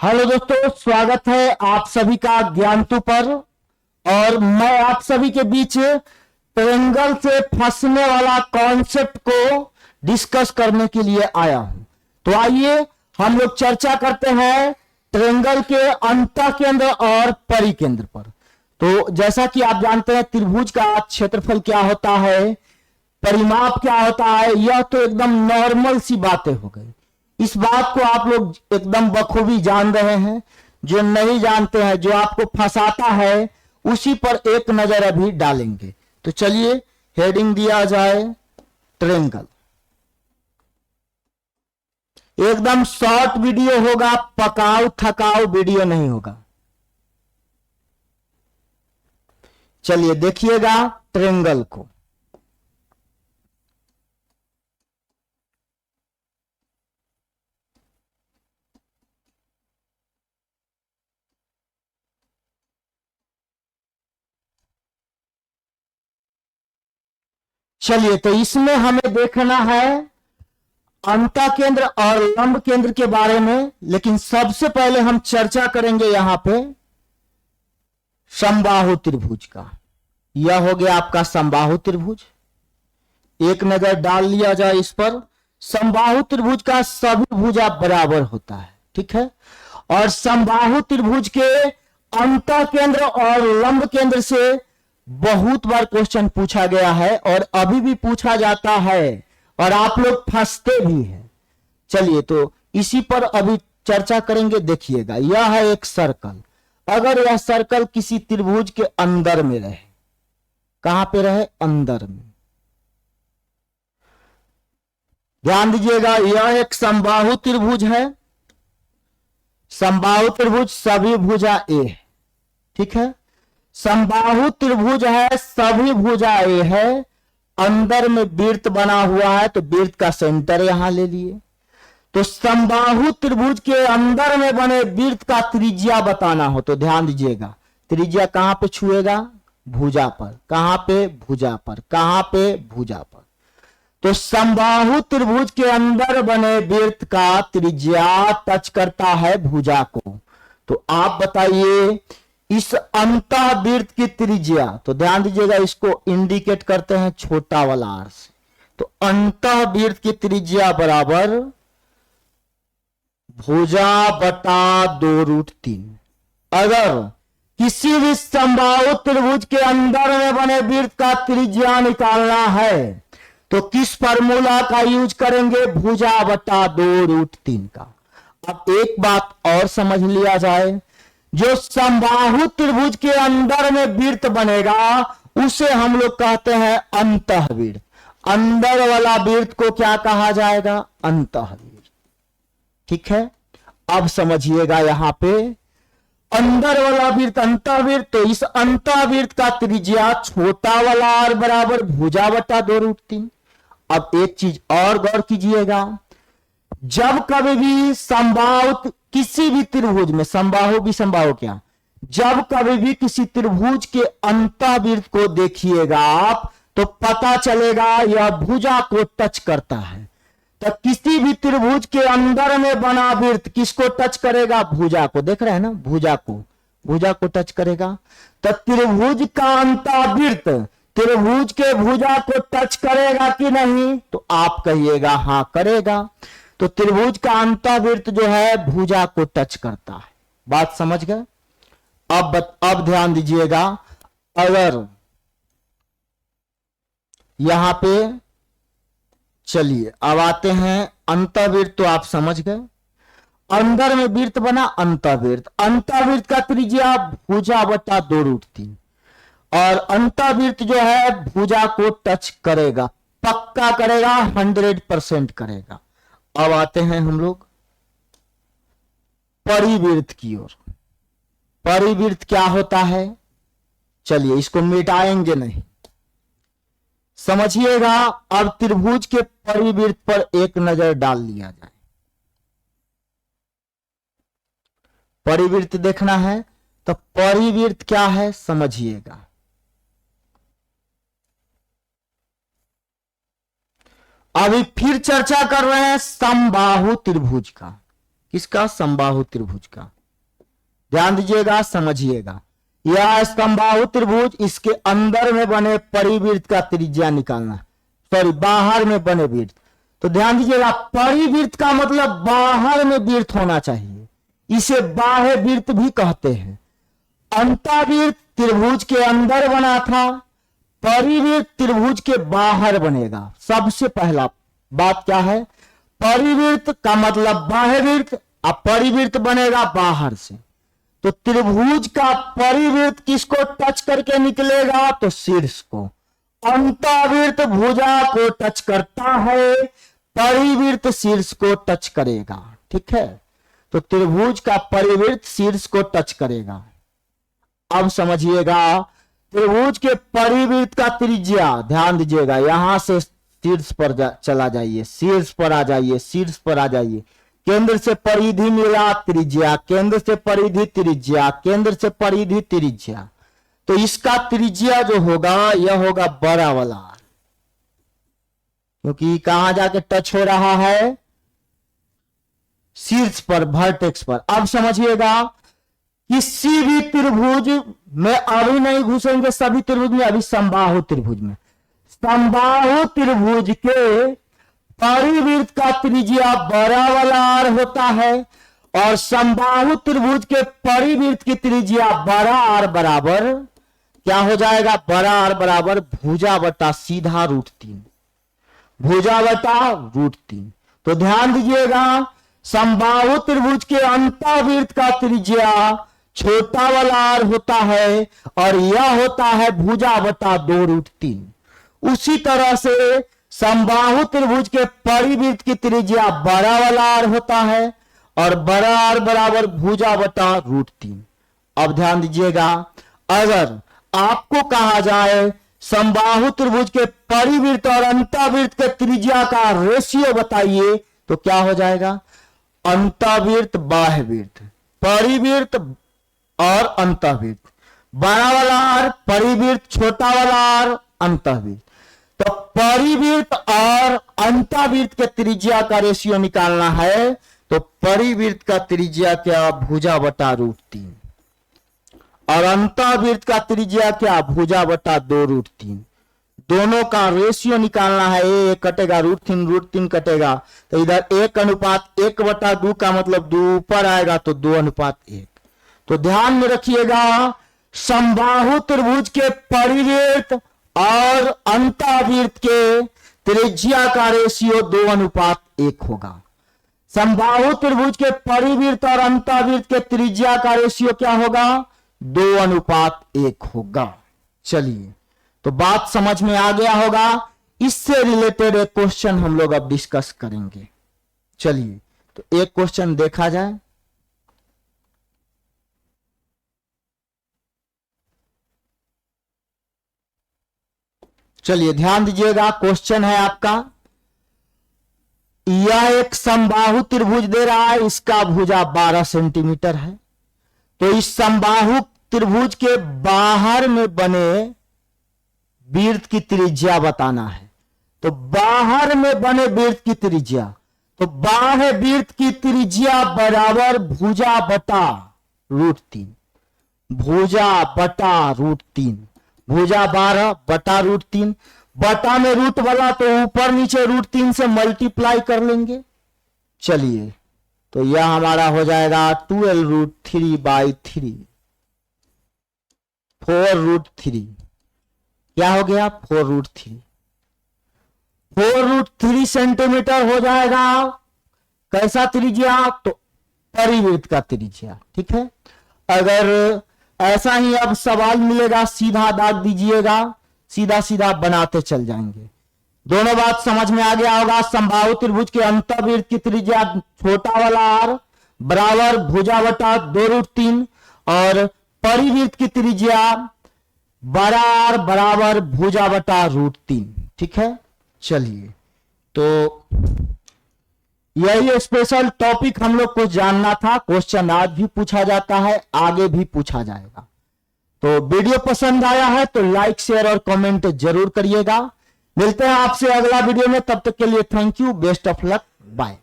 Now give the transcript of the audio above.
Hello दोस्तों, स्वागत है आप सभी का ज्ञानतु पर। और मैं आप सभी के बीच ट्रायंगल से फंसने वाला कॉन्सेप्ट को डिस्कस करने के लिए आया हूं। तो आइए हम लोग चर्चा करते हैं ट्रायंगल के अंतः केंद्र और परिकेंद्र पर। तो जैसा कि आप जानते हैं त्रिभुज का क्षेत्रफल क्या होता है, परिमाप क्या होता है, यह तो एकदम नॉर्मल सी बातें हो गई। इस बात को आप लोग एकदम बखूबी जान रहे हैं। जो नहीं जानते हैं, जो आपको फंसाता है, उसी पर एक नजर अभी डालेंगे। तो चलिए हेडिंग दिया जाए ट्रायंगल। एकदम शॉर्ट वीडियो होगा, पकाऊ थकाऊ वीडियो नहीं होगा। चलिए देखिएगा ट्रायंगल को। चलिए तो इसमें हमें देखना है अंतः केंद्र और लंब केंद्र के बारे में। लेकिन सबसे पहले हम चर्चा करेंगे यहां पे समबाहु त्रिभुज का। यह हो गया आपका समबाहु त्रिभुज। एक नजर डाल लिया जाए इस पर। समबाहु त्रिभुज का सभी भुजा बराबर होता है, ठीक है। और समबाहु त्रिभुज के अंतः केंद्र और लंब केंद्र से बहुत बार क्वेश्चन पूछा गया है और अभी भी पूछा जाता है और आप लोग फंसते भी हैं। चलिए तो इसी पर अभी चर्चा करेंगे। देखिएगा, यह है एक सर्कल। अगर यह सर्कल किसी त्रिभुज के अंदर में रहे, कहां पे रहे? अंदर में। ध्यान दीजिएगा, यह एक समबाहु त्रिभुज है। समबाहु त्रिभुज सभी भुजा ए है, ठीक है। समबाहु त्रिभुज है, सभी भुजा ए है। अंदर में वृत्त बना हुआ है, तो वृत्त का सेंटर यहां ले लिए। तो समबाहु त्रिभुज के अंदर में बने वृत्त का त्रिज्या बताना हो तो ध्यान दीजिएगा, त्रिज्या कहां पे छुएगा? भुजा पर। कहां पे? भुजा पर। कहां पे? भुजा पर। तो समबाहु त्रिभुज के अंदर बने वृत्त का त्रिज्या टच करता है भुजा को। तो आप बताइए इस अंतः वृत्त की त्रिज्या, तो ध्यान दीजिएगा, इसको इंडिकेट करते हैं छोटा वाला आर से। तो अंतः वृत्त की त्रिज्या बराबर भुजा बटा 2√3। अगर किसी भी समबाहु त्रिभुज के अंदर में बने वृत्त का त्रिज्या निकालना है तो किस फार्मूला का यूज करेंगे? भुजा बटा 2√3 का। अब एक बात और समझ लिया जाए, जो समबाहु त्रिभुज के अंदर में वृत्त बनेगा उसे हम लोग कहते हैं अंतःवृत्त। अंदर वाला वृत्त को क्या कहा जाएगा? अंतःवृत्त, ठीक है। अब समझिएगा, यहां पे अंदर वाला वृत्त अंतःवृत्त, तो इस अंतःवृत्त का त्रिज्या छोटा वाला आर बराबर भुजा बटा 2√3। अब एक चीज और गौर कीजिएगा, जब कभी भी समबाहु किसी भी त्रिभुज में, समबाहु भी समबाहु क्या, जब कभी भी किसी त्रिभुज के अंतःवृत्त को देखिएगा आप तो पता चलेगा यह भुजा को टच करता है। तो किसी भी त्रिभुज के अंदर में बना वृत्त किसको टच करेगा? भुजा को। देख रहे हैं ना, भुजा को, भुजा को टच करेगा। तो त्रिभुज का अंतःवृत्त त्रिभुज के भुजा को टच करेगा कि नहीं? तो आप कहिएगा हाँ करेगा। तो त्रिभुज का अंतःवृत्त जो है भुजा को टच करता है। बात समझ गए? अब ध्यान दीजिएगा, अगर यहां पे, चलिए अब आते हैं अंतःवृत्त, तो आप समझ गए। अंदर में वृत्त बना अंतःवृत्त, अंतःवृत्त का त्रिज्या भुजा बटा 2√3 और अंतःवृत्त जो है भुजा को टच करेगा, पक्का करेगा, 100% करेगा। अब आते हैं हम लोग परिवृत्त की ओर। परिवृत्त क्या होता है? चलिए इसको मिटाएंगे नहीं, समझिएगा। अब त्रिभुज के परिवृत्त पर एक नजर डाल लिया जाए। परिवृत्त देखना है तो परिवृत्त क्या है समझिएगा। अभी फिर चर्चा कर रहे हैं समबाहु त्रिभुज का। किसका? समबाहु त्रिभुज का। ध्यान दीजिएगा, समझिएगा। यह समबाहु त्रिभुज, इसके अंदर में बने परिवृत्त का त्रिज्या निकालना, सॉरी बाहर में बने वृत्त। तो ध्यान दीजिएगा, परिवृत्त का मतलब बाहर में वृत्त होना चाहिए, इसे बाह्य वृत्त भी कहते हैं। अंतःवृत्त त्रिभुज के अंदर बना था, परिवृत्त त्रिभुज के बाहर बनेगा। सबसे पहला बात क्या है? परिवृत्त का मतलब बाह्य वृत्त, अब परिवृत्त बनेगा बाहर से। तो त्रिभुज का परिवृत्त किसको टच करके निकलेगा? तो शीर्ष को। अंतःवृत्त भुजा को टच करता है, परिवृत्त शीर्ष को टच करेगा। ठीक है, तो त्रिभुज का परिवृत्त शीर्ष को टच करेगा। अब समझिएगा, त्रिभुज के परिवृत्त का त्रिज्या, ध्यान दीजिएगा, यहां से शीर्ष पर चला जाइए, शीर्ष पर आ जाइए, शीर्ष पर आ जाइए। केंद्र से परिधि मिला त्रिज्या, केंद्र से परिधि त्रिज्या, केंद्र से परिधि त्रिज्या। तो इसका त्रिज्या जो होगा यह होगा बड़ा वाला, क्योंकि कहां जाके टच हो रहा है? शीर्ष पर, वर्टेक्स पर। अब समझिएगा, किसी भी त्रिभुज में अभी नहीं घुसेंगे, सभी त्रिभुज में, अभी समबाहु त्रिभुज में। समबाहु त्रिभुज के परिवृत्त का त्रिज्या बड़ा वाला आर होता है, और समबाहु त्रिभुज के परिवृत्त की त्रिज्या बड़ा आर बराबर क्या हो जाएगा? बड़ा आर बराबर भुजा बटा सीधा √3, भुजा बटा √3। तो ध्यान दीजिएगा, समबाहु त्रिभुज के अंतःवृत्त का त्रिज्या छोटा वाला आर होता है, और यह होता है भुजा बटा 2√3। उसी तरह से समबाहु त्रिभुज के परिवृत्त की त्रिज्या बड़ा वाला आर होता है, और बड़ा आर बराबर भुजा बटा √3। अब ध्यान दीजिएगा, अगर आपको कहा जाए समबाहु त्रिभुज के परिवृत्त और अंतःवृत्त के त्रिज्या का रेशियो बताइए, तो क्या हो जाएगा? अंतःवृत्त बाह्य वृत्त, परिवृत्त और अंतःवृत्त, बड़ा वाला आर परिवृत्त, छोटा वाला आर अंतःवृत्त। तो परिवृत्त और अंतःवृत्त के त्रिज्या का रेशियो निकालना है, तो परिवृत्त का त्रिज्या क्या? भुजा बटा √3, और अंतःवृत्त का त्रिज्या क्या? भुजा बटा 2√3। दोनों का रेशियो निकालना है, एक कटेगा √3, √3 कटेगा, तो इधर 1:1/2 का मतलब 2 ऊपर आएगा, तो 2:1। तो ध्यान में रखिएगा, समबाहु त्रिभुज के परिवृत्त और अंतःवृत्त के त्रिज्या का रेशियो 2:1 होगा। समबाहु त्रिभुज के परिवृत्त और अंतःवृत्त के त्रिज्या का रेशियो क्या होगा? 2:1 होगा। चलिए, तो बात समझ में आ गया होगा। इससे रिलेटेड एक क्वेश्चन हम लोग अब डिस्कस करेंगे। चलिए, तो एक क्वेश्चन देखा जाए। चलिए ध्यान दीजिएगा, क्वेश्चन है आपका, यह एक समबाहु त्रिभुज दे रहा है, इसका भुजा 12 सेंटीमीटर है। तो इस समबाहु त्रिभुज के बाहर में बने वृत्त की त्रिज्या बताना है। तो बाहर में बने वृत्त की त्रिज्या, तो बाह्य वृत्त की त्रिज्या बराबर भुजा बटा √3, भुजा बटा √3, भुजा 12 बटा √3, बटा में रूट वाला तो ऊपर नीचे √3 से मल्टीप्लाई कर लेंगे। चलिए, तो यह हमारा हो जाएगा 12√3/3, 4√3। क्या हो गया? 4√3, 4√3 सेंटीमीटर हो जाएगा। कैसा त्रिज्या? तो परिवृत्त का त्रिज्या। ठीक है, अगर ऐसा ही अब सवाल मिलेगा, सीधा दाग दीजिएगा, सीधा सीधा बनाते चल जाएंगे। दोनों बात समझ में आ गया होगा। समबाहु त्रिभुज के अंतःवृत्त की त्रिज्या छोटा वाला आर बराबर भुजा बटा 2√3, और परिवृत्त की त्रिज्या बड़ा आर बराबर भुजा बटा √3। ठीक है, चलिए, तो यही स्पेशल टॉपिक हम लोग को जानना था। क्वेश्चन आज भी पूछा जाता है, आगे भी पूछा जाएगा। तो वीडियो पसंद आया है तो लाइक, शेयर और कमेंट जरूर करिएगा। मिलते हैं आपसे अगला वीडियो में, तब तक के लिए thank you, best of luck, bye.